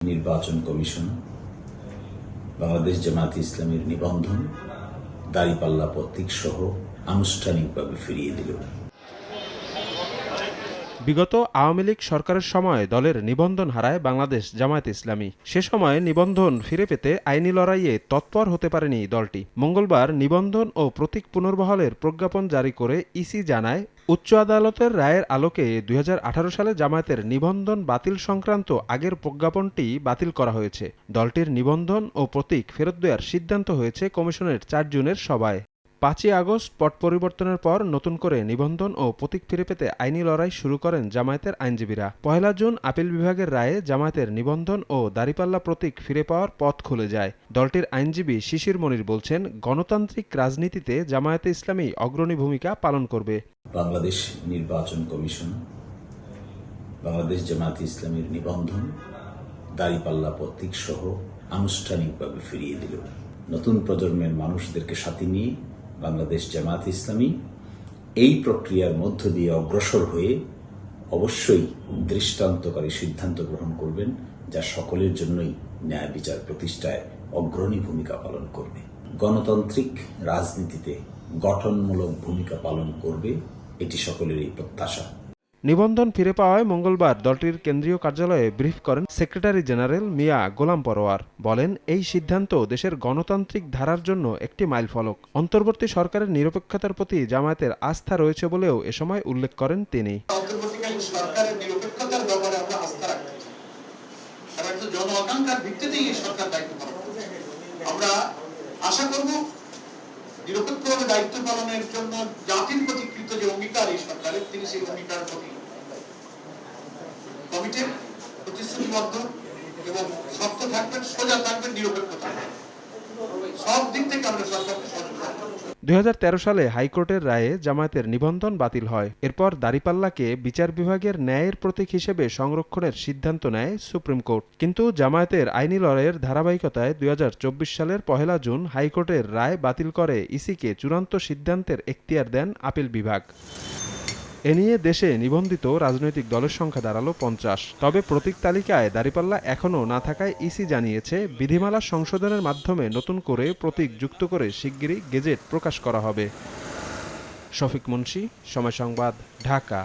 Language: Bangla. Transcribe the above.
নির্বাচন কমিশন বাংলাদেশ জামায়াতে ইসলামীর নিবন্ধন দাঁড়িপাল্লা প্রতীক সহ আনুষ্ঠানিকভাবে ফিরিয়ে দিল। বিগত আওয়ামী লীগ সরকারের সময় দলের নিবন্ধন হারায় বাংলাদেশ জামায়াতে ইসলামী। সে সময় নিবন্ধন ফিরে পেতে আইনি লড়াইয়ে তৎপর হতে পারেনি দলটি। মঙ্গলবার নিবন্ধন ও প্রতীক পুনর্বহালের প্রজ্ঞাপন জারি করে ইসি জানায়, উচ্চ আদালতের রায়ের আলোকে 2018 সালে জামায়াতের নিবন্ধন বাতিল সংক্রান্ত আগের প্রজ্ঞাপনটি বাতিল করা হয়েছে। দলটির নিবন্ধন ও প্রতীক ফেরত দেওয়ার সিদ্ধান্ত হয়েছে কমিশনের 4 জুনের সভায়। 5ই আগস্ট পট পরিবর্তনের পর নতুন করে নিবন্ধন ও প্রতীক ফিরে পেতে আইনি লড়াই শুরু করেন জামায়াতের আইনজীবীরা। 1 জুন আপিল বিভাগের রায়ে জামায়াতের নিবন্ধন ও দাঁড়িপাল্লা প্রতীক ফিরে পাওয়ার পথ খুলে যায়। দলটির আইনজীবী শিশির মনির বলছেন, গণতান্ত্রিক রাজনীতিতে জামায়াতে ইসলামী অগ্রণী ভূমিকা পালন করবে। বাংলাদেশ নির্বাচন কমিশন বাংলাদেশ জামায়াতে ইসলামীর নিবন্ধন দাঁড়িপাল্লা প্রতীক সহ আনুষ্ঠানিকভাবে ফিরিয়ে দিল। নতুন প্রজন্মের মানুষদেরকে সাথে নিয়ে বাংলাদেশ জামায়াতে ইসলামী এই প্রক্রিয়ার মধ্য দিয়ে অগ্রসর হয়ে অবশ্যই দৃষ্টান্তকারী সিদ্ধান্ত গ্রহণ করবেন, যা সকলের জন্যই ন্যায় বিচার প্রতিষ্ঠায় অগ্রণী ভূমিকা পালন করবে। গণতান্ত্রিক রাজনীতিতে গঠনমূলক ভূমিকা পালন করবে, এটি সকলেরই প্রত্যাশা। নিবন্ধন ফিরে পাওয়ায় মঙ্গলবার দলটির কেন্দ্রীয় কার্যালয়ে ব্রিফ করেন সেক্রেটারি জেনারেল মিয়া গোলাম পরোয়ার। বলেন, এই সিদ্ধান্ত দেশের গণতান্ত্রিক ধারার জন্য একটি মাইলফলক। অন্তর্বর্তী সরকারের নিরপেক্ষতার প্রতি জামায়াতের আস্থা রয়েছে বলেও এ সময় উল্লেখ করেন তিনি। অন্তর্বর্তীকালীন সরকারের নিরপেক্ষতার ব্যাপারে আমরা আস্থা রাখি, কারণ এটা জন আকাঙ্ক্ষার ভিত্তিতেই এই সরকার দায়িত্ব পালন করছে। আমরা আশা করব নিরপেক্ষভাবে দায়িত্ব পালনের জন্য জাতির প্রতি কৃত যে অঙ্গীকার এই সরকারের, তিনি সেই অঙ্গীকার প্রতি কমিটেড, প্রতিশ্রুতিবদ্ধ এবং শক্ত থাকবেন, সোজা থাকবেন, নিরপেক্ষতা সব দিক থেকে আমরা সরকারকে সহযোগিতা করব। 2013 সালে হাইকোর্টের রায়ে জামায়াতের নিবন্ধন বাতিল হয়। এরপর দাঁড়িপাল্লাকে বিচার বিভাগের ন্যায়ের প্রতীক হিসেবে সংরক্ষণের সিদ্ধান্ত নেয় সুপ্রিম কোর্ট। কিন্তু জামায়াতের আইনি লড়াইয়ের ধারাবাহিকতায় 2024 সালের 1 জুন হাইকোর্টের রায় বাতিল করে ইসিকে চূড়ান্ত সিদ্ধান্তের এখতিয়ার দেন আপিল বিভাগ। এ নিয়ে দেশে নিবন্ধিত রাজনৈতিক দলের সংখ্যা দাঁড়ালো 50। তবে প্রতীক তালিকায় দাঁড়িপাল্লা এখনও না থাকায় ইসি জানিয়েছে, বিধিমালা সংশোধনের মাধ্যমে নতুন করে প্রতীক যুক্ত করে শিগগিরই গেজেট প্রকাশ করা হবে। শফিক মুন্সি, সময় সংবাদ, ঢাকা।